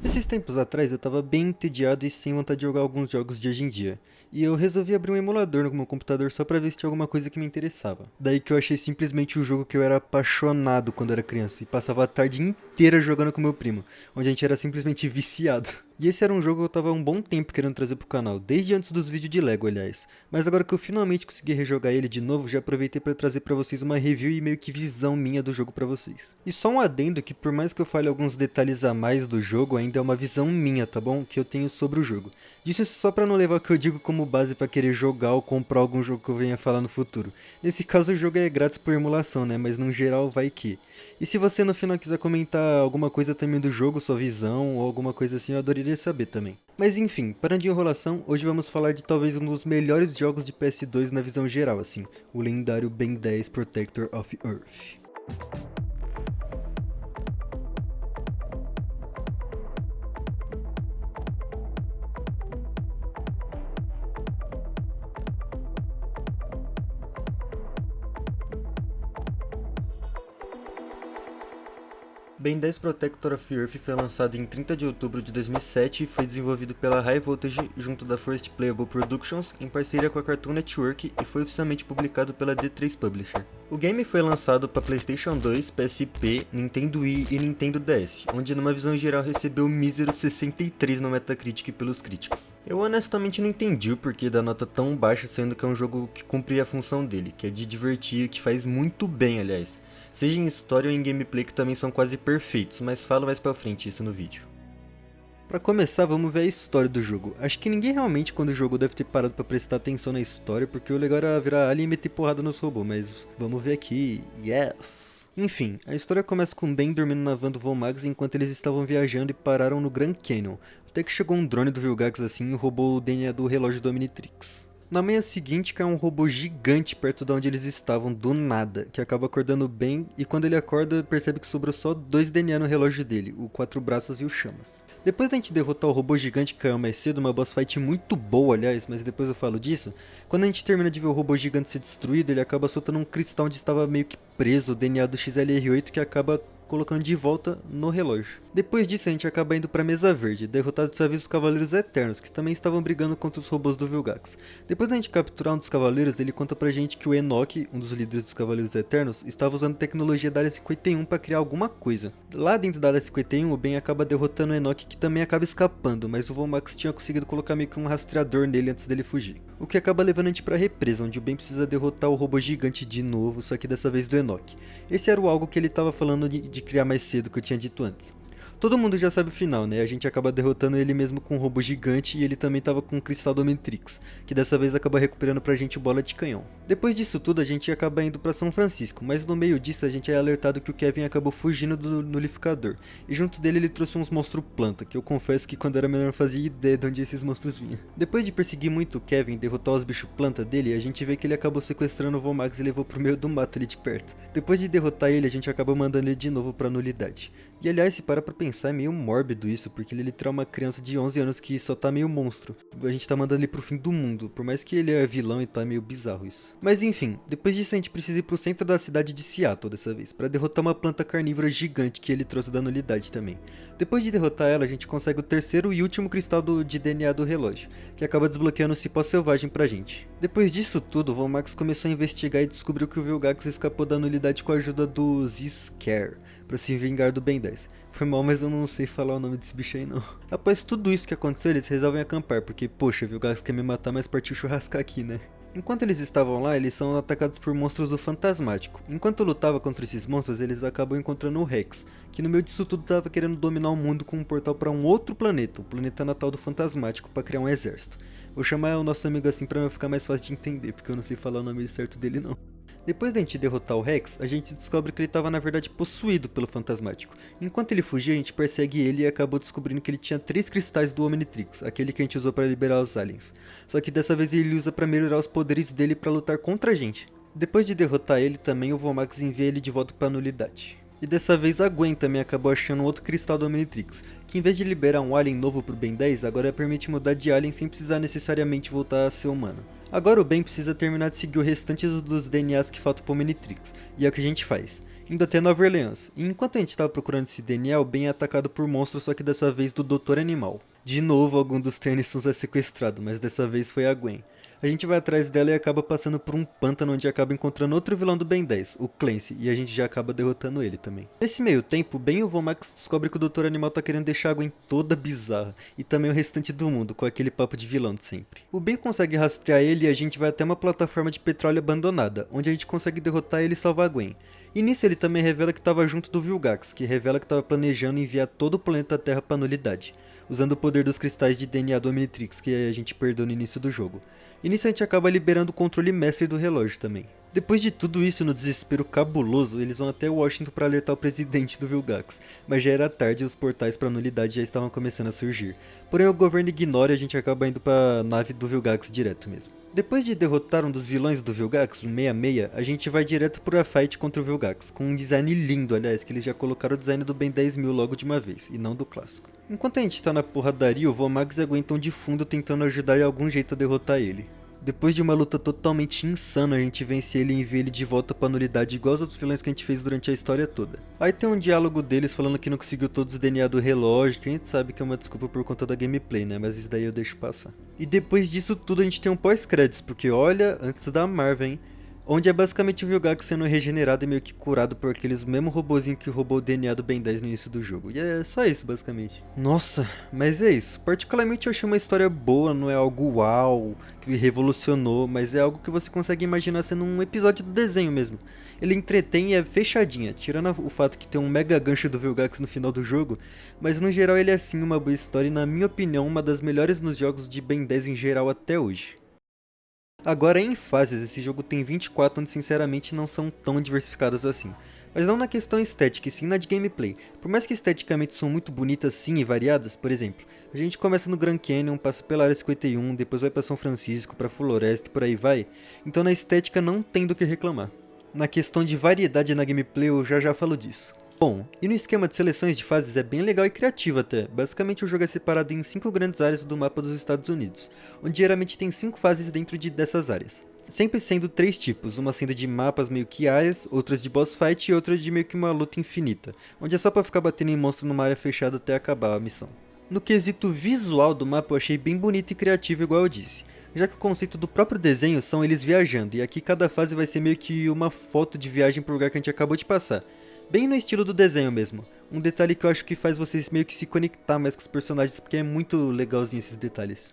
Esses tempos atrás eu tava bem entediado e sem vontade de jogar alguns jogos de hoje em dia. E eu resolvi abrir um emulador no meu computador só pra ver se tinha alguma coisa que me interessava. Daí que eu achei simplesmente o jogo que eu era apaixonado quando era criança e passava a tarde inteira jogando com meu primo, onde a gente era simplesmente viciado. E esse era um jogo que eu tava há um bom tempo querendo trazer pro canal, desde antes dos vídeos de Lego, aliás. Mas agora que eu finalmente consegui rejogar ele de novo, já aproveitei pra trazer pra vocês uma review e meio que visão minha do jogo pra vocês. E só um adendo que por mais que eu fale alguns detalhes a mais do jogo, ainda é uma visão minha, tá bom? Que eu tenho sobre o jogo. Isso só pra não levar o que eu digo como base pra querer jogar ou comprar algum jogo que eu venha falar no futuro. Nesse caso o jogo é grátis por emulação, né? Mas no geral vai que. E se você no final quiser comentar alguma coisa também do jogo, sua visão ou alguma coisa assim, eu adoraria saber também. Mas enfim, parando de enrolação, hoje vamos falar de talvez um dos melhores jogos de PS2 na visão geral, assim, o lendário Ben 10 Protector of Earth. Ben 10 Protector of Earth foi lançado em 30 de outubro de 2007 e foi desenvolvido pela High Voltage junto da First Playable Productions em parceria com a Cartoon Network e foi oficialmente publicado pela D3 Publisher. O game foi lançado para PlayStation 2, PSP, Nintendo Wii e Nintendo DS, onde numa visão geral recebeu um mísero 63 no Metacritic pelos críticos. Eu honestamente não entendi o porquê da nota tão baixa, sendo que é um jogo que cumpre a função dele, que é de divertir e que faz muito bem, aliás. Seja em história ou em gameplay que também são quase perfeitos, mas falo mais pra frente isso no vídeo. Pra começar, vamos ver a história do jogo. Acho que ninguém realmente quando jogou deve ter parado pra prestar atenção na história, porque o legal era virar alien e meter porrada nos robôs, mas vamos ver aqui, yes! Enfim, a história começa com Ben dormindo na van do Vomax enquanto eles estavam viajando e pararam no Grand Canyon, até que chegou um drone do Vilgax assim e roubou o DNA do relógio do Omnitrix. Na manhã seguinte cai um robô gigante perto de onde eles estavam, do nada, que acaba acordando bem e quando ele acorda percebe que sobrou só 2 DNA no relógio dele, o Quatro Braços e o Chamas. Depois da gente derrotar o robô gigante que caiu mais cedo, uma boss fight muito boa aliás, mas depois eu falo disso, quando a gente termina de ver o robô gigante ser destruído, ele acaba soltando um cristal onde estava meio que preso o DNA do XLR8 que acaba colocando de volta no relógio. Depois disso a gente acaba indo pra Mesa Verde, derrotar dessa vez os Cavaleiros Eternos, que também estavam brigando contra os robôs do Vilgax. Depois da gente capturar um dos Cavaleiros, ele conta pra gente que o Enoch, um dos líderes dos Cavaleiros Eternos, estava usando tecnologia da Área 51 para criar alguma coisa. Lá dentro da Área 51, o Ben acaba derrotando o Enoch, que também acaba escapando, mas o Vomax tinha conseguido colocar meio que um rastreador nele antes dele fugir. O que acaba levando a gente pra represa, onde o Ben precisa derrotar o robô gigante de novo, só que dessa vez do Enoch. Esse era o algo que ele estava falando de criar mais cedo, que eu tinha dito antes. Todo mundo já sabe o final, né? A gente acaba derrotando ele mesmo com um robô gigante e ele também tava com o Cristal do Omnitrix, que dessa vez acaba recuperando pra gente bola de canhão. Depois disso tudo, a gente acaba indo pra São Francisco, mas no meio disso a gente é alertado que o Kevin acabou fugindo do nulificador, e junto dele ele trouxe uns monstros planta, que eu confesso que quando era menor não fazia ideia de onde esses monstros vinham. Depois de perseguir muito o Kevin e derrotar os bichos planta dele, a gente vê que ele acabou sequestrando o Vomax e levou pro meio do mato ali de perto. Depois de derrotar ele, a gente acaba mandando ele de novo pra nulidade. E aliás, se para pra pensar, é meio mórbido isso, porque ele é literalmente uma criança de 11 anos que só tá meio monstro. A gente tá mandando ele pro fim do mundo, por mais que ele é vilão e tá meio bizarro isso. Mas enfim, depois disso a gente precisa ir pro centro da cidade de Seattle dessa vez, pra derrotar uma planta carnívora gigante que ele trouxe da nulidade também. Depois de derrotar ela, a gente consegue o terceiro e último cristal de DNA do relógio, que acaba desbloqueando o cipó selvagem pra gente. Depois disso tudo, o Vomax começou a investigar e descobriu que o Vilgax escapou da nulidade com a ajuda do Z-Scare, pra se vingar do Ben 10. Foi mal, mas eu não sei falar o nome desse bicho aí não. Após tudo isso que aconteceu, eles resolvem acampar, porque poxa, Vilgax quer me matar, mas partiu churrascar aqui, né? Enquanto eles estavam lá, eles são atacados por monstros do Fantasmático. Enquanto eu lutava contra esses monstros, eles acabam encontrando o Rex, que no meio disso tudo tava querendo dominar o mundo com um portal para um outro planeta, o planeta natal do Fantasmático, para criar um exército. Vou chamar o nosso amigo assim pra não ficar mais fácil de entender, porque eu não sei falar o nome certo dele não. Depois da gente derrotar o Rex, a gente descobre que ele estava na verdade possuído pelo Fantasmático. Enquanto ele fugia, a gente persegue ele e acabou descobrindo que ele tinha 3 cristais do Omnitrix, aquele que a gente usou para liberar os aliens. Só que dessa vez ele usa para melhorar os poderes dele para lutar contra a gente. Depois de derrotar ele também, o Vomax envia ele de volta para a nulidade. E dessa vez a Gwen também acabou achando outro cristal do Omnitrix, que em vez de liberar um alien novo pro Ben 10, agora permite mudar de alien sem precisar necessariamente voltar a ser humano. Agora o Ben precisa terminar de seguir o restante dos DNAs que faltam pro Omnitrix, e é o que a gente faz, indo até Nova Orleans. E enquanto a gente estava procurando esse DNA, o Ben é atacado por monstros, só que dessa vez do Doutor Animal. De novo, algum dos Tennysons é sequestrado, mas dessa vez foi a Gwen. A gente vai atrás dela e acaba passando por um pântano onde acaba encontrando outro vilão do Ben 10, o Clancy, e a gente já acaba derrotando ele também. Nesse meio tempo, o Ben e o Vomax descobrem que o Doutor Animal tá querendo deixar a Gwen toda bizarra, e também o restante do mundo, com aquele papo de vilão de sempre. O Ben consegue rastrear ele e a gente vai até uma plataforma de petróleo abandonada, onde a gente consegue derrotar ele e salvar a Gwen. E nisso ele também revela que estava junto do Vilgax, que revela que estava planejando enviar todo o planeta Terra para nulidade, usando o poder dos cristais de DNA do Omnitrix que a gente perdeu no início do jogo. E nisso a gente acaba liberando o controle mestre do relógio também. Depois de tudo isso, no desespero cabuloso, eles vão até Washington para alertar o presidente do Vilgax, mas já era tarde e os portais para nulidade já estavam começando a surgir. Porém o governo ignora e a gente acaba indo para a nave do Vilgax direto mesmo. Depois de derrotar um dos vilões do Vilgax, o 66, a gente vai direto para a fight contra o Vilgax, com um design lindo, aliás, que eles já colocaram o design do Ben 10.000 logo de uma vez, e não do clássico. Enquanto a gente tá na porradaria, o Vomax e a Gwen estão de fundo tentando ajudar de algum jeito a derrotar ele. Depois de uma luta totalmente insana, a gente vence ele e envia ele de volta pra nulidade igual aos outros vilões que a gente fez durante a história toda. Aí tem um diálogo deles falando que não conseguiu todos os DNA do relógio, que a gente sabe que é uma desculpa por conta da gameplay, né, mas isso daí eu deixo passar. E depois disso tudo a gente tem um pós-créditos, porque olha, antes da Marvel, hein, onde é basicamente o Vilgax sendo regenerado e meio que curado por aqueles mesmo robozinho que roubou o DNA do Ben 10 no início do jogo. E é só isso, basicamente. Nossa, mas é isso. Particularmente eu achei uma história boa, não é algo uau, que revolucionou, mas é algo que você consegue imaginar sendo um episódio do desenho mesmo. Ele entretém e é fechadinha, tirando o fato que tem um mega gancho do Vilgax no final do jogo, mas no geral ele é sim uma boa história e na minha opinião uma das melhores nos jogos de Ben 10 em geral até hoje. Agora em fases, esse jogo tem 24 onde sinceramente não são tão diversificadas assim. Mas não na questão estética, e sim na de gameplay. Por mais que esteticamente são muito bonitas sim e variadas, por exemplo, a gente começa no Grand Canyon, passa pela Área 51, depois vai para São Francisco, para Floresta e por aí vai, então na estética não tem do que reclamar. Na questão de variedade na gameplay eu já falo disso. Bom, e no esquema de seleções de fases é bem legal e criativo até. Basicamente o jogo é separado em 5 grandes áreas do mapa dos Estados Unidos, onde geralmente tem 5 fases dentro dessas áreas. Sempre sendo 3 tipos, uma sendo de mapas meio que áreas, outras de boss fight e outra de meio que uma luta infinita, onde é só pra ficar batendo em monstro numa área fechada até acabar a missão. No quesito visual do mapa eu achei bem bonito e criativo igual eu disse, já que o conceito do próprio desenho são eles viajando, e aqui cada fase vai ser meio que uma foto de viagem pro lugar que a gente acabou de passar. Bem no estilo do desenho mesmo. Um detalhe que eu acho que faz vocês meio que se conectar mais com os personagens, porque é muito legalzinho esses detalhes.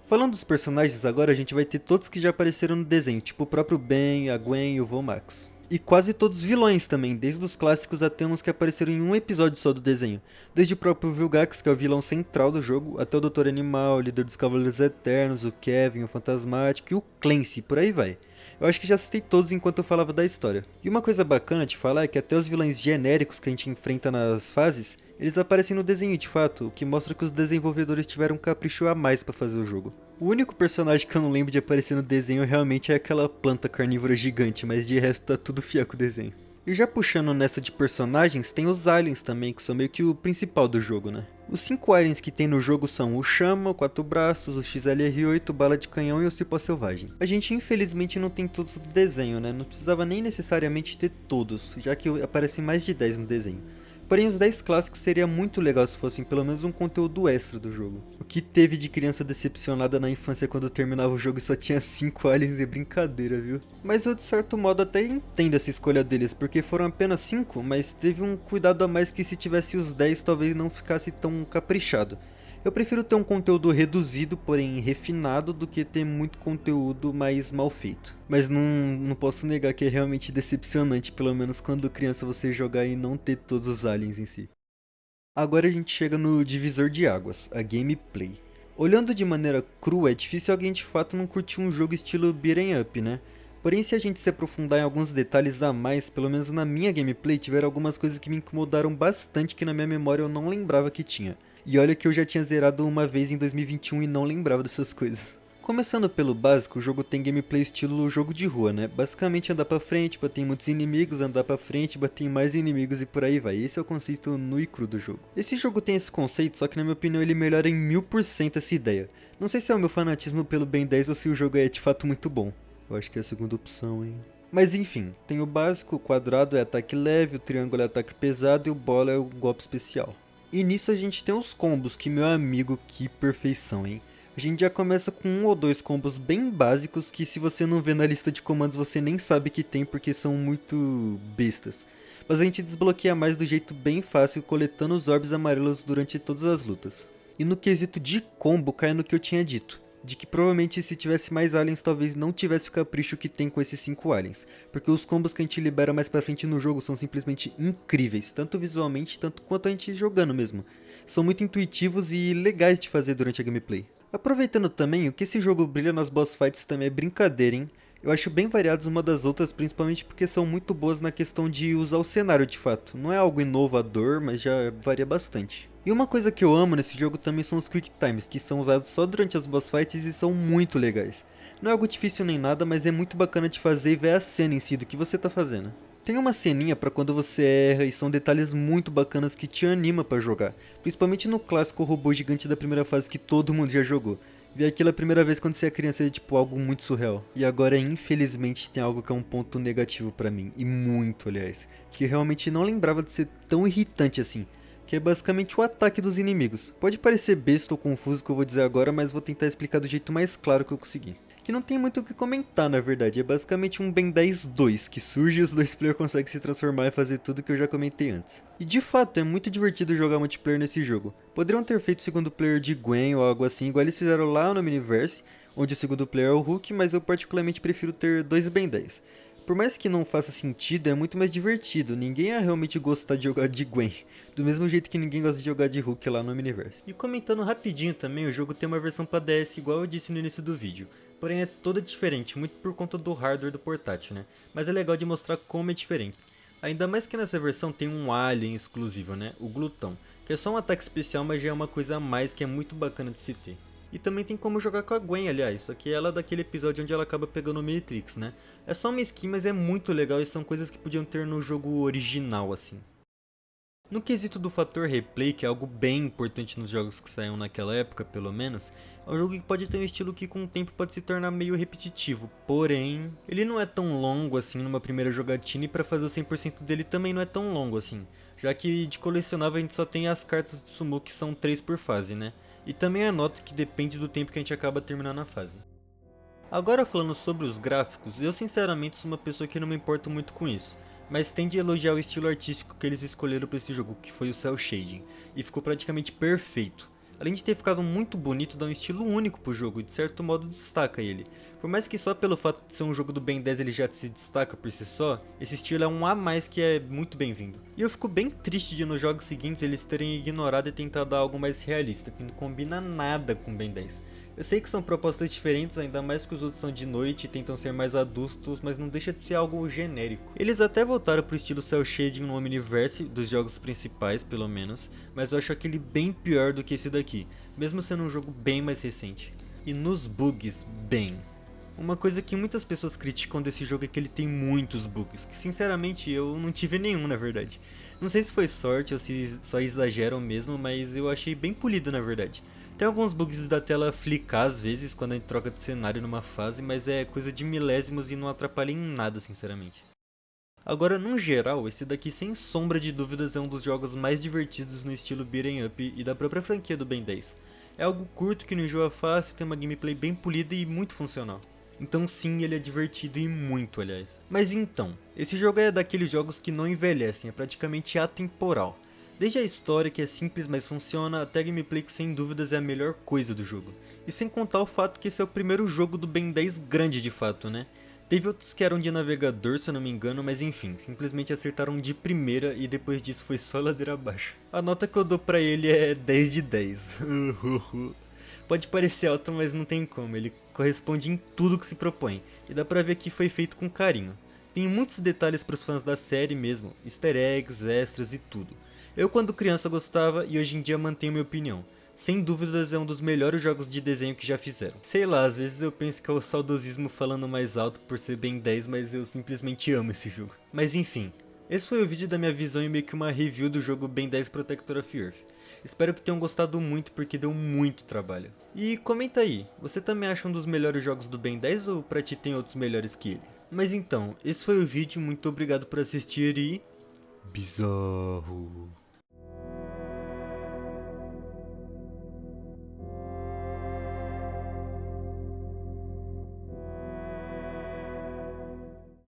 Falando dos personagens agora, a gente vai ter todos que já apareceram no desenho, tipo o próprio Ben, a Gwen e o Vomax. E quase todos vilões também, desde os clássicos até uns que apareceram em um episódio só do desenho. Desde o próprio Vilgax, que é o vilão central do jogo, até o Doutor Animal, o líder dos Cavaleiros Eternos, o Kevin, o Fantasmático e o Clancy, por aí vai. Eu acho que já citei todos enquanto eu falava da história. E uma coisa bacana de falar é que até os vilões genéricos que a gente enfrenta nas fases, eles aparecem no desenho de fato, o que mostra que os desenvolvedores tiveram um capricho a mais pra fazer o jogo. O único personagem que eu não lembro de aparecer no desenho realmente é aquela planta carnívora gigante, mas de resto tá tudo fiel com o desenho. E já puxando nessa de personagens, tem os aliens também, que são meio que o principal do jogo, né? Os 5 aliens que tem no jogo são o Chama, o Quatro Braços, o XLR8, o Bala de Canhão e o Cipó Selvagem. A gente infelizmente não tem todos do desenho, né? Não precisava nem necessariamente ter todos, já que aparecem mais de 10 no desenho. Porém, os 10 clássicos seria muito legal se fossem pelo menos um conteúdo extra do jogo. O que teve de criança decepcionada na infância quando terminava o jogo e só tinha 5 aliens é brincadeira, viu? Mas eu de certo modo até entendo essa escolha deles, porque foram apenas 5, mas teve um cuidado a mais que se tivesse os 10 talvez não ficasse tão caprichado. Eu prefiro ter um conteúdo reduzido, porém refinado, do que ter muito conteúdo mais mal feito. Mas não posso negar que é realmente decepcionante, pelo menos quando criança você jogar e não ter todos os aliens em si. Agora a gente chega no divisor de águas, a gameplay. Olhando de maneira crua, é difícil alguém de fato não curtir um jogo estilo beat'em up, né? Porém, se a gente se aprofundar em alguns detalhes a mais, pelo menos na minha gameplay, tiveram algumas coisas que me incomodaram bastante que na minha memória eu não lembrava que tinha. E olha que eu já tinha zerado uma vez em 2021 e não lembrava dessas coisas. Começando pelo básico, o jogo tem gameplay estilo jogo de rua, né? Basicamente andar pra frente, bater em muitos inimigos, andar pra frente, bater em mais inimigos e por aí vai. Esse é o conceito nu e cru do jogo. Esse jogo tem esse conceito, só que na minha opinião ele melhora em 1000% essa ideia. Não sei se é o meu fanatismo pelo Ben 10 ou se o jogo é de fato muito bom. Eu acho que é a segunda opção, hein? Mas enfim, tem o básico, o quadrado é ataque leve, o triângulo é ataque pesado e o bola é o golpe especial. E nisso a gente tem os combos, que meu amigo, que perfeição, hein? A gente já começa com um ou dois combos bem básicos que se você não vê na lista de comandos você nem sabe que tem porque são muito bestas. Mas a gente desbloqueia mais do jeito bem fácil coletando os orbes amarelos durante todas as lutas. E no quesito de combo cai no que eu tinha dito, de que provavelmente se tivesse mais aliens talvez não tivesse o capricho que tem com esses 5 aliens, porque os combos que a gente libera mais pra frente no jogo são simplesmente incríveis, tanto visualmente tanto quanto a gente jogando mesmo. São muito intuitivos e legais de fazer durante a gameplay. Aproveitando também, o que esse jogo brilha nas boss fights também é brincadeira, hein? Eu acho bem variadas uma das outras, principalmente porque são muito boas na questão de usar o cenário de fato. Não é algo inovador, mas já varia bastante. E uma coisa que eu amo nesse jogo também são os Quick Times, que são usados só durante as boss fights e são muito legais. Não é algo difícil nem nada, mas é muito bacana de fazer e ver a cena em si do que você tá fazendo. Tem uma ceninha pra quando você erra e são detalhes muito bacanas que te anima pra jogar, principalmente no clássico robô gigante da primeira fase que todo mundo já jogou. Ver aquilo a primeira vez quando você é criança é tipo algo muito surreal. E agora infelizmente tem algo que é um ponto negativo pra mim, e muito aliás, que eu realmente não lembrava de ser tão irritante assim, que é basicamente o ataque dos inimigos. Pode parecer besta ou confuso o que eu vou dizer agora, mas vou tentar explicar do jeito mais claro que eu conseguir. Que não tem muito o que comentar na verdade, é basicamente um Ben 10 2, que surge e os dois players conseguem se transformar e fazer tudo que eu já comentei antes. E de fato, é muito divertido jogar multiplayer nesse jogo. Poderiam ter feito segundo player de Gwen ou algo assim, igual eles fizeram lá no Miniverse, onde o segundo player é o Hulk, mas eu particularmente prefiro ter dois Ben 10. Por mais que não faça sentido, é muito mais divertido, ninguém ia realmente gostar de jogar de Gwen, do mesmo jeito que ninguém gosta de jogar de Hulk lá no Miniverse. E comentando rapidinho também, o jogo tem uma versão para DS igual eu disse no início do vídeo, porém é toda diferente, muito por conta do hardware do portátil, né? Mas é legal de mostrar como é diferente. Ainda mais que nessa versão tem um alien exclusivo, né? O Glutão, que é só um ataque especial, mas já é uma coisa a mais que é muito bacana de se ter. E também tem como jogar com a Gwen, aliás, só que ela é daquele episódio onde ela acaba pegando o Matrix, né? É só uma skin, mas é muito legal e são coisas que podiam ter no jogo original, assim. No quesito do fator replay, que é algo bem importante nos jogos que saíram naquela época, pelo menos, é um jogo que pode ter um estilo que com o tempo pode se tornar meio repetitivo, porém, ele não é tão longo assim numa primeira jogatina e para fazer o 100% dele também não é tão longo assim, já que de colecionável a gente só tem as cartas de sumo que são 3 por fase, né? E também anota que depende do tempo que a gente acaba terminando a fase. Agora falando sobre os gráficos, eu sinceramente sou uma pessoa que não me importo muito com isso, mas tende a elogiar o estilo artístico que eles escolheram para esse jogo, que foi o cel shading, e ficou praticamente perfeito. Além de ter ficado muito bonito, dá um estilo único pro jogo e de certo modo destaca ele. Por mais que só pelo fato de ser um jogo do Ben 10 ele já se destaca por si só, esse estilo é um a mais que é muito bem-vindo. E eu fico bem triste de nos jogos seguintes eles terem ignorado e tentado algo mais realista, que não combina nada com Ben 10. Eu sei que são propostas diferentes, ainda mais que os outros são de noite e tentam ser mais adultos, mas não deixa de ser algo genérico. Eles até voltaram pro estilo cel shading no Omniverse, dos jogos principais pelo menos, mas eu acho aquele bem pior do que esse daqui, mesmo sendo um jogo bem mais recente. E nos bugs, bem. Uma coisa que muitas pessoas criticam desse jogo é que ele tem muitos bugs, que sinceramente eu não tive nenhum na verdade. Não sei se foi sorte ou se só exageram mesmo, mas eu achei bem polido na verdade. Tem alguns bugs da tela flicar às vezes quando a gente troca de cenário numa fase, mas é coisa de milésimos e não atrapalha em nada sinceramente. Agora, no geral, esse daqui sem sombra de dúvidas é um dos jogos mais divertidos no estilo beat'em up e da própria franquia do Ben 10. É algo curto que não enjoa fácil, tem uma gameplay bem polida e muito funcional. Então sim, ele é divertido e muito, aliás. Mas então, esse jogo é daqueles jogos que não envelhecem, é praticamente atemporal. Desde a história que é simples mas funciona, até a gameplay que sem dúvidas é a melhor coisa do jogo. E sem contar o fato que esse é o primeiro jogo do Ben 10 grande de fato, né? Teve outros que eram de navegador, se eu não me engano, mas enfim, simplesmente acertaram de primeira e depois disso foi só ladeira abaixo. A nota que eu dou pra ele é 10 de 10. Pode parecer alto, mas não tem como, ele corresponde em tudo que se propõe, e dá pra ver que foi feito com carinho. Tem muitos detalhes pros fãs da série mesmo, easter eggs, extras e tudo. Eu quando criança gostava e hoje em dia mantenho minha opinião. sem dúvidas é um dos melhores jogos de desenho que já fizeram. Sei lá, às vezes eu penso que é o saudosismo falando mais alto por ser Ben 10, mas eu simplesmente amo esse jogo. Mas enfim, esse foi o vídeo da minha visão e meio que uma review do jogo Ben 10 Protector of Earth. Espero que tenham gostado muito porque deu muito trabalho. E comenta aí, você também acha um dos melhores jogos do Ben 10 ou pra ti tem outros melhores que ele? Mas então, esse foi o vídeo, muito obrigado por assistir e... Bizarro.